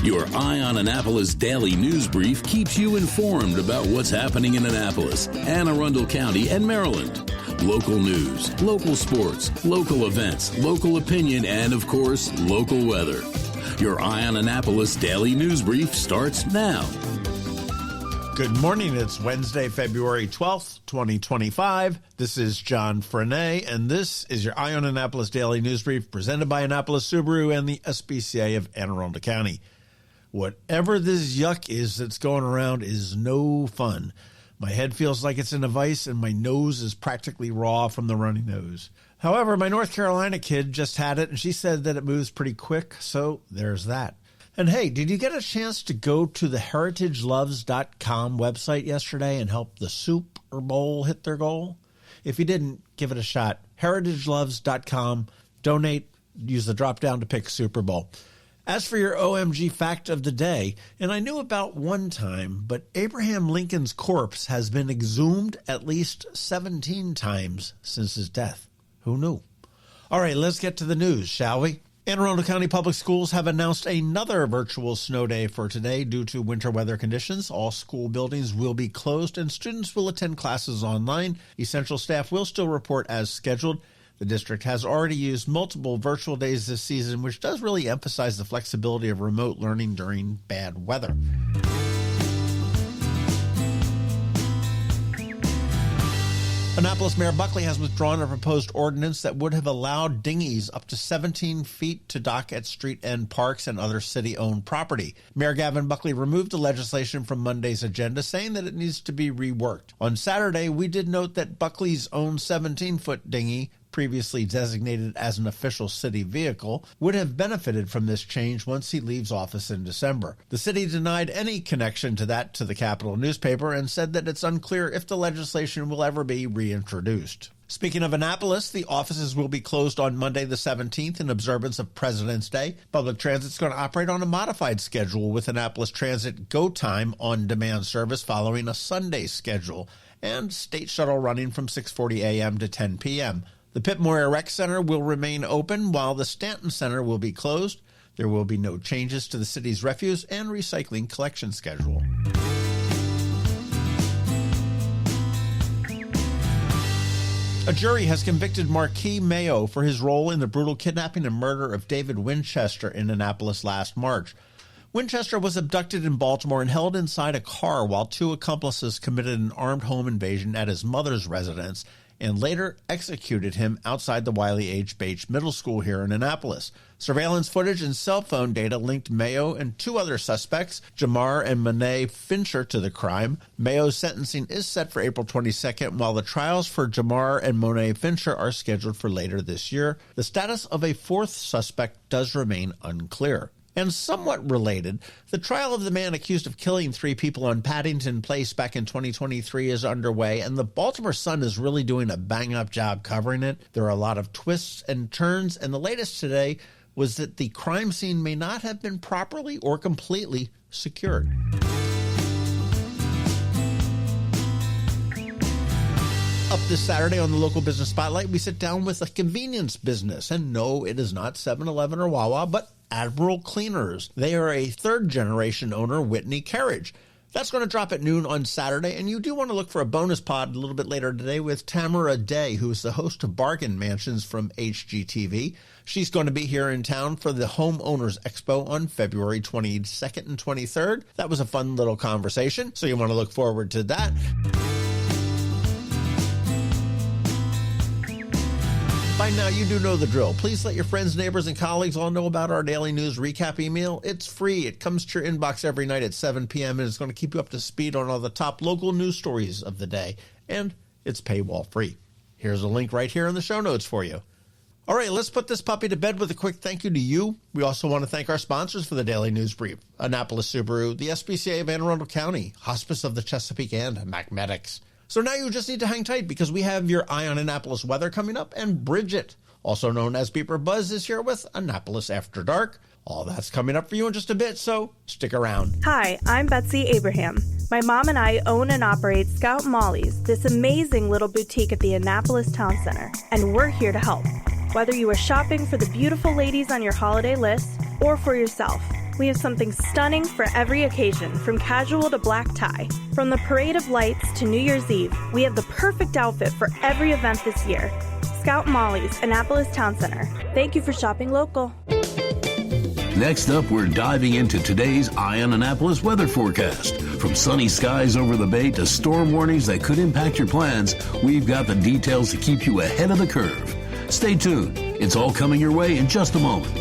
Your Eye on Annapolis daily news brief keeps you informed about what's happening in Annapolis, Anne Arundel County, and Maryland. Local news, local sports, local events, local opinion, and, of course, local weather. Your Eye on Annapolis daily news brief starts now. Good morning. It's Wednesday, February 12th, 2025. This is John Frenaye, and this is your Eye on Annapolis daily news brief presented by Annapolis Subaru and the SPCA of Anne Arundel County. Whatever this yuck is that's going around is no fun. My head feels like it's in a vice, and my nose is practically raw from the runny nose. However, my North Carolina kid just had it, and she said that it moves pretty quick, so there's that. And hey, did you get a chance to go to the heritageloves.com website yesterday and help the Super Bowl hit their goal? If you didn't, give it a shot. heritageloves.com. Donate. Use the drop-down to pick Super Bowl. As for your OMG fact of the day, and I knew about one time, but Abraham Lincoln's corpse has been exhumed at least 17 times since his death. Who knew? All right, let's get to the news, shall we? Anne Arundel County Public Schools have announced another virtual snow day for today due to winter weather conditions. All school buildings will be closed and students will attend classes online. Essential staff will still report as scheduled. The district has already used multiple virtual days this season, which does really emphasize the flexibility of remote learning during bad weather. Annapolis Mayor Buckley has withdrawn a proposed ordinance that would have allowed dinghies up to 17 feet to dock at street-end parks and other city-owned property. Mayor Gavin Buckley removed the legislation from Monday's agenda, saying that it needs to be reworked. On Saturday, we did note that Buckley's own 17-foot dinghy, previously designated as an official city vehicle, would have benefited from this change once he leaves office in December. The city denied any connection to that to the Capital newspaper and said that it's unclear if the legislation will ever be reintroduced. Speaking of Annapolis, the offices will be closed on Monday the 17th in observance of President's Day. Public Transit's going to operate on a modified schedule with Annapolis Transit Go Time on-demand service following a Sunday schedule, and State Shuttle running from 6:40 a.m. to 10 p.m. The Pip Moyer Rec Center will remain open while the Stanton Center will be closed. There will be no changes to the city's refuse and recycling collection schedule. A jury has convicted Marquis Mayo for his role in the brutal kidnapping and murder of David Winchester in Annapolis last March. Winchester was abducted in Baltimore and held inside a car while two accomplices committed an armed home invasion at his mother's residence and later executed him outside the Wiley H. Bache Middle School here in Annapolis. Surveillance footage and cell phone data linked Mayo and two other suspects, Jamar and Monet Fincher, to the crime. Mayo's sentencing is set for April 22nd, while the trials for Jamar and Monet Fincher are scheduled for later this year. The status of a fourth suspect does remain unclear. And somewhat related, the trial of the man accused of killing three people on Paddington Place back in 2023 is underway, and the Baltimore Sun is really doing a bang-up job covering it. There are a lot of twists and turns, and the latest today was that the crime scene may not have been properly or completely secured. Up this Saturday on the Local Business Spotlight, we sit down with a convenience business. And no, it is not 7-Eleven or Wawa, but Admiral Cleaners. They are a third-generation owner, Whitney Carriage. That's going to drop at noon on Saturday, and you do want to look for a bonus pod a little bit later today with Tamara Day, who is the host of Bargain Mansions from HGTV. She's going to be here in town for the Homeowners Expo on February 22nd and 23rd. That was a fun little conversation, so you want to look forward to that. By now, you do know the drill. Please let your friends, neighbors, and colleagues all know about our daily news recap email. It's free. It comes to your inbox every night at 7 p.m., and it's going to keep you up to speed on all the top local news stories of the day. And it's paywall free. Here's a link right here in the show notes for you. All right, let's put this puppy to bed with a quick thank you to you. We also want to thank our sponsors for the Daily News Brief: Annapolis Subaru, the SPCA of Anne Arundel County, Hospice of the Chesapeake, and MacMedics. So now you just need to hang tight because we have your Eye on Annapolis weather coming up, and Bridget, also known as BeeprBuzz, is here with Annapolis After Dark. All that's coming up for you in just a bit, so stick around. Hi, I'm Betsy Abraham. My mom and I own and operate Scout Molly's, this amazing little boutique at the Annapolis Town Center, and we're here to help. Whether you are shopping for the beautiful ladies on your holiday list or for yourself, We have something stunning for every occasion, from casual to black tie. From the Parade of Lights to New Year's Eve, we have the perfect outfit for every event this year. Scout Molly's, Annapolis Town Center. Thank you for shopping local. Next up, we're diving into today's Eye on Annapolis weather forecast. From sunny skies over the bay to storm warnings that could impact your plans, we've got the details to keep you ahead of the curve. Stay tuned. It's all coming your way in just a moment.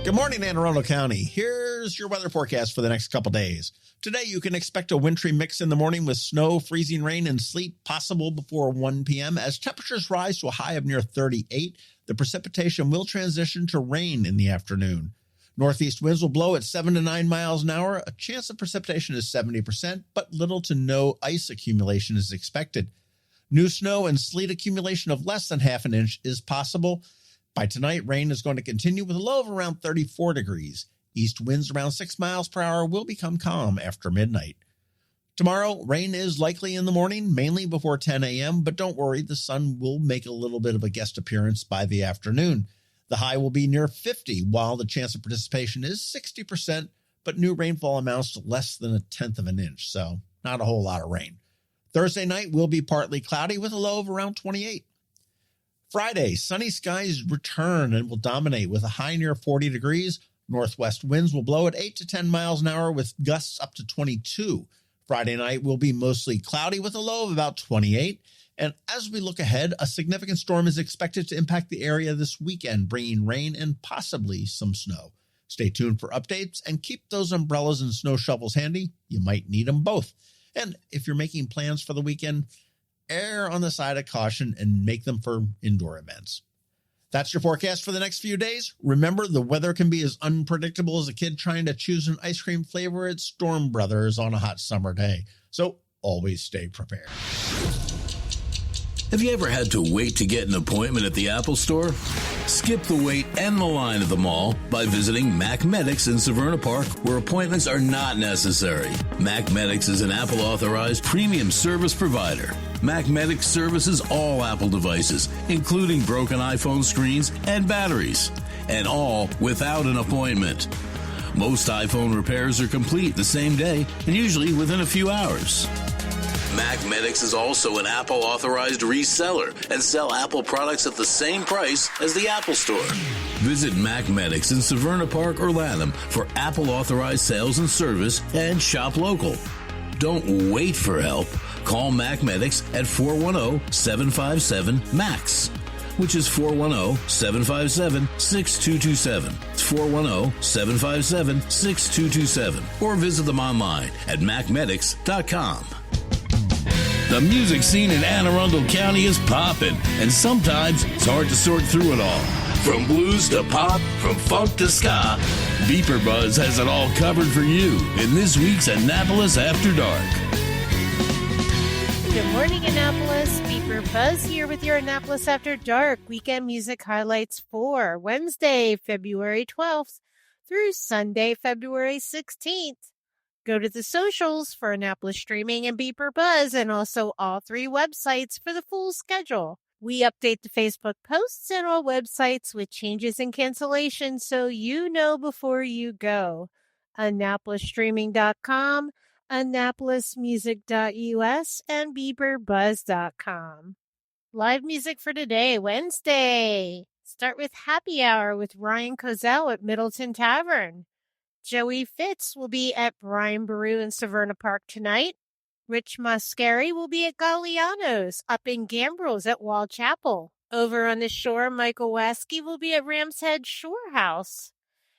Good morning, Anne Arundel County. Here's your weather forecast for the next couple days. Today, you can expect a wintry mix in the morning with snow, freezing rain, and sleet possible before 1 p.m. As temperatures rise to a high of near 38, the precipitation will transition to rain in the afternoon. Northeast winds will blow at 7 to 9 miles an hour. A chance of precipitation is 70%, but little to no ice accumulation is expected. New snow and sleet accumulation of less than half an inch is possible. By tonight, rain is going to continue with a low of around 34 degrees. East winds around 6 miles per hour will become calm after midnight. Tomorrow, rain is likely in the morning, mainly before 10 a.m., but don't worry, the sun will make a little bit of a guest appearance by the afternoon. The high will be near 50, while the chance of participation is 60%, but new rainfall amounts to less than 1/10 of an inch, so not a whole lot of rain. Thursday night will be partly cloudy with a low of around 28. Friday, sunny skies return and will dominate with a high near 40 degrees. Northwest winds will blow at 8 to 10 miles an hour with gusts up to 22. Friday night will be mostly cloudy with a low of about 28. And as we look ahead, a significant storm is expected to impact the area this weekend, bringing rain and possibly some snow. Stay tuned for updates and keep those umbrellas and snow shovels handy. You might need them both. And if you're making plans for the weekend, err on the side of caution and make them for indoor events. That's your forecast for the next few days. Remember, the weather can be as unpredictable as a kid trying to choose an ice cream flavor at Storm Brothers on a hot summer day. So always stay prepared. Have you ever had to wait to get an appointment at the Apple Store? Skip the wait and the line at the mall by visiting Mac Medics in Severna Park, where appointments are not necessary. Mac Medics is an Apple authorized premium service provider. Mac Medics services all Apple devices, including broken iPhone screens and batteries, and all without an appointment. Most iPhone repairs are complete the same day and usually within a few hours. Mac Medics is also an Apple authorized reseller and sell Apple products at the same price as the Apple Store. Visit Mac Medics in Severna Park or Lanham for Apple authorized sales and service and shop local. Don't wait for help. Call Mac Medics at 410-757-MAX, which is 410-757-6227. It's 410-757-6227. Or visit them online at macmedics.com. The music scene in Anne Arundel County is poppin', and sometimes it's hard to sort through it all. From blues to pop, from funk to ska, BeeprBuzz has it all covered for you in this week's Annapolis After Dark. Good morning, Annapolis. BeeprBuzz here with your Annapolis After Dark weekend music highlights for Wednesday, February 12th through Sunday, February 16th. Go to the socials for Annapolis Streaming and BeeprBuzz, and also all three websites for the full schedule. We update the Facebook posts and all websites with changes and cancellations so you know before you go. AnnapolisStreaming.com, AnnapolisMusic.us, and BeeprBuzz.com. Live music for today, Wednesday. Start with Happy Hour with Ryan Cozell at Middleton Tavern. Joey Fitz will be at Brian Baru in Severna Park tonight. Rich Mascari will be at Galliano's up in Gambrels at Wall Chapel. Over on the shore, Michael Waskey will be at Ram's Head Shore House.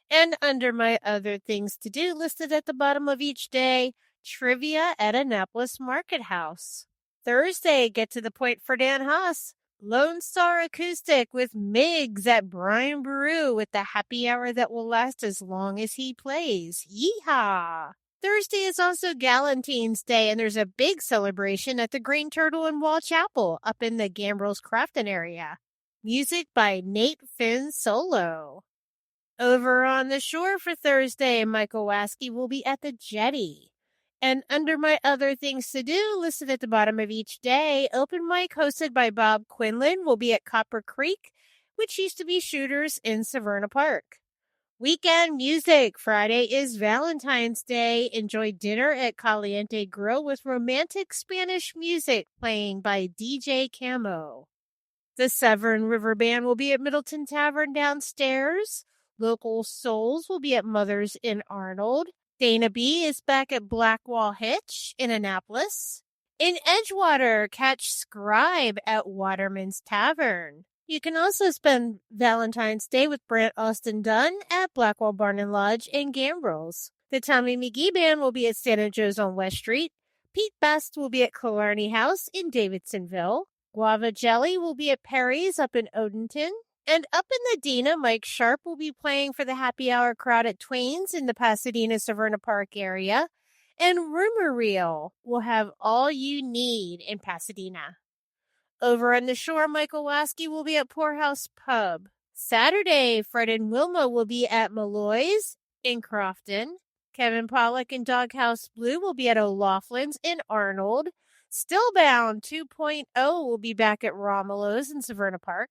And under my other things to do listed at the bottom of each day, trivia at Annapolis Market House. Thursday, get to the point for Dan Haas. Lone Star Acoustic with Migs at Brian Baru with the happy hour that will last as long as he plays. Yeehaw! Thursday is also Galentine's Day, and there's a big celebration at the Green Turtle in Wall Chapel up in the Gambrels Crafton area. Music by Nate Finn Solo. Over on the shore for Thursday, Michael Waskey will be at the Jetty. And under my other things to do, listed at the bottom of each day, open mic hosted by Bob Quinlan will be at Copper Creek, which used to be Shooters in Severna Park. Weekend music. Friday is Valentine's Day. Enjoy dinner at Caliente Grill with romantic Spanish music playing by DJ Camo. The Severn River Band will be at Middleton Tavern downstairs. Local Souls will be at Mother's in Arnold. Dana B is back at Blackwall Hitch in Annapolis. In Edgewater, catch Scribe at Waterman's Tavern. You can also spend Valentine's Day with Brant Austin Dunn at Blackwall Barn and Lodge in Gambrels. The Tommy McGee Band will be at Santa Joe's on West Street. Pete Best will be at Killarney House in Davidsonville. Guava Jelly will be at Perry's up in Odenton. And up in the Dina, Mike Sharp will be playing for the happy hour crowd at Twain's in the Pasadena-Severna Park area. And Rumor Reel will have all you need in Pasadena. Over on the shore, Michael Waskey will be at Poorhouse Pub. Saturday, Fred and Wilma will be at Malloy's in Crofton. Kevin Pollak and Doghouse Blue will be at O'Loughlin's in Arnold. Stillbound 2.0 will be back at Romulo's in Severna Park.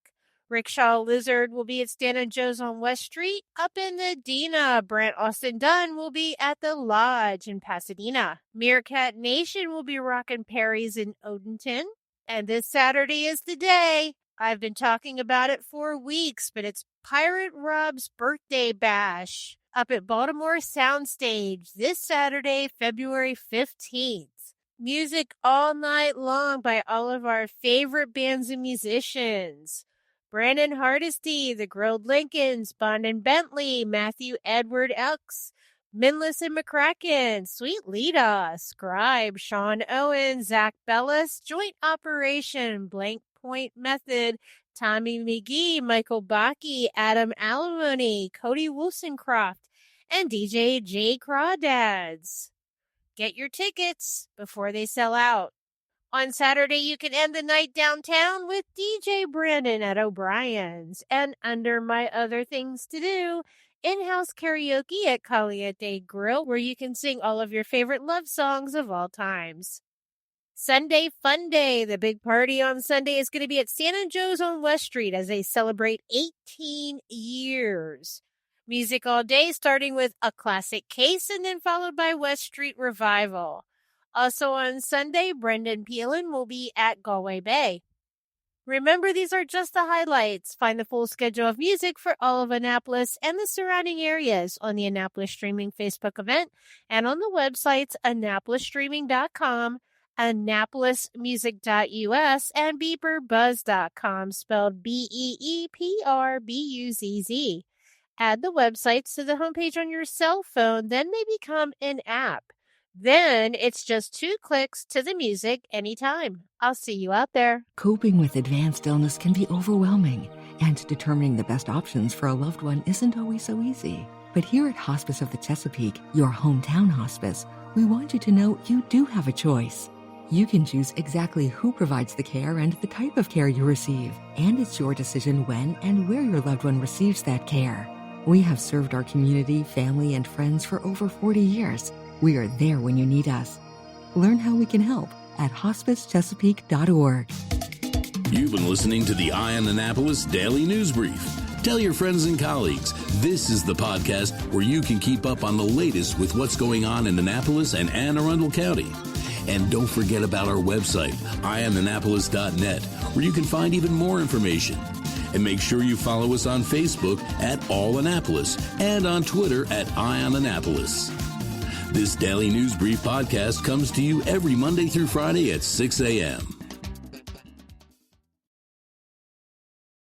Rickshaw Lizard will be at Stan & Joe's on West Street. Up in the Dina, Brant Austin Dunn will be at the Lodge in Pasadena. Meerkat Nation will be rocking Perry's in Odenton. And this Saturday is the day. I've been talking about it for weeks, but it's Pirate Rob's birthday bash up at Baltimore Soundstage this Saturday, February 15th. Music all night long by all of our favorite bands and musicians. Brandon Hardesty, The Grilled Lincolns, Bond and Bentley, Matthew Edward Elks, Minless and McCracken, Sweet Lita, Scribe, Sean Owen, Zach Bellis, Joint Operation, Blank Point Method, Tommy McGee, Michael Bakke, Adam Alimony, Cody Woolsoncroft, and DJ J. Crawdads. Get your tickets before they sell out. On Saturday, you can end the night downtown with DJ Brandon at O'Brien's. And under my other things to do, in-house karaoke at Caliente Grill, where you can sing all of your favorite love songs of all times. Sunday Fun Day. The big party on Sunday is going to be at Santa Joe's on West Street as they celebrate 18 years. Music all day, starting with A Classic Case and then followed by West Street Revival. Also on Sunday, Brendan Peelin will be at Galway Bay. Remember, these are just the highlights. Find the full schedule of music for all of Annapolis and the surrounding areas on the Annapolis Streaming Facebook event and on the websites AnnapolisStreaming.com, AnnapolisMusic.us, and BeeprBuzz.com, spelled BeeprBuzz. Add the websites to the homepage on your cell phone, then they become an app. Then it's just 2 clicks to the music anytime. I'll see you out there. Coping with advanced illness can be overwhelming, and determining the best options for a loved one isn't always so easy. But here at Hospice of the Chesapeake, your hometown hospice, we want you to know you do have a choice. You can choose exactly who provides the care and the type of care you receive, and it's your decision when and where your loved one receives that care. We have served our community, family, and friends for over 40 years. We are there when you need us. Learn how we can help at hospicechesapeake.org. You've been listening to the Eye on Annapolis Daily News Brief. Tell your friends and colleagues, this is the podcast where you can keep up on the latest with what's going on in Annapolis and Anne Arundel County. And don't forget about our website, eyeonannapolis.net, where you can find even more information. And make sure you follow us on Facebook at All Annapolis and on Twitter at Eye on Annapolis. This Daily News Brief podcast comes to you every Monday through Friday at 6 a.m.